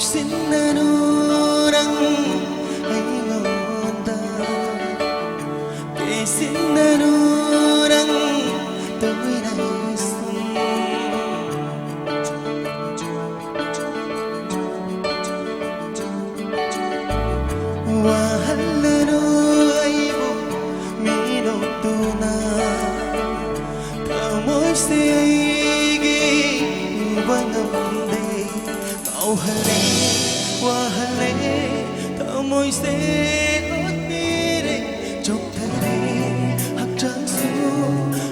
Nuksinna nurang ay ngonda Kesinna nurang tôi nay sung Wahala no ay mo minutuna Kamoy sige bangamday Kauhali wahale kamoy se otmire Joktare hakjansu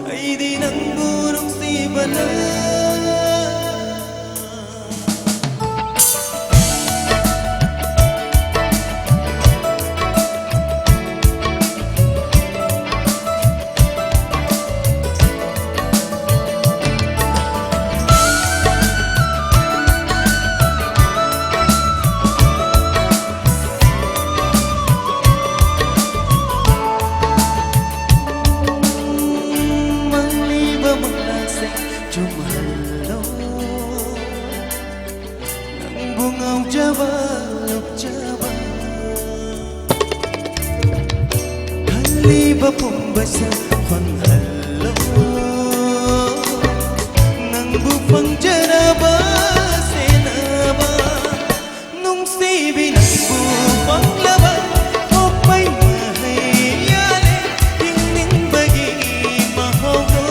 ay di nang burong si bala Jumalo ng bungaw jabalok jaba Haliba pumbasa panghalo ng bufang jaraba senaba nung sibi ng bufang laba Opay mahayale Tingning bagi mahawlo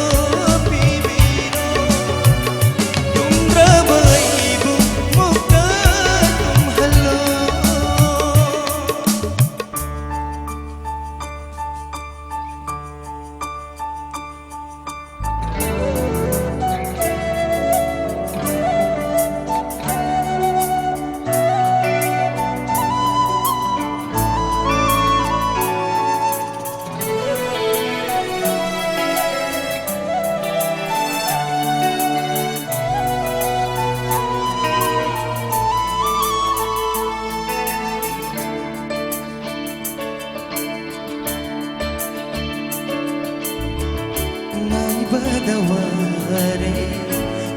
Badaware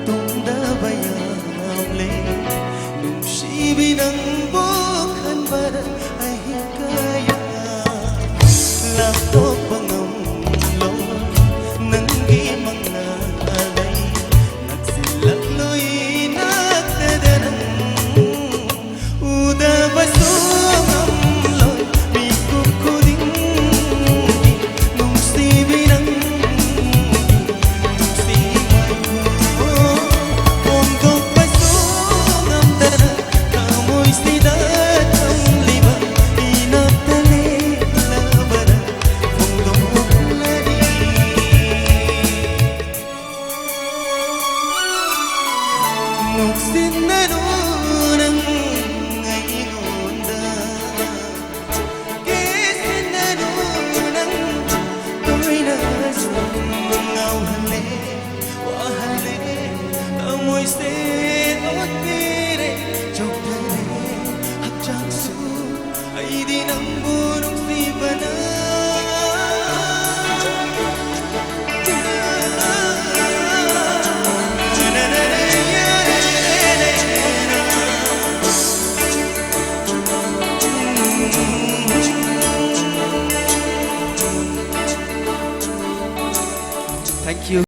tunda bayamle nung sibi ng bukan barat ay hikaya lapok pangamlo ng gimang nalay nagsilakloy nagdadarang uda basungamloy bikukuling nung sibi ng Nuksinna nurang ay ngonda Kesinna nurang tôi nasung Ngawhale wahale amoy se otmire Joktare hakjansu ay di nang burong si bana Thank you.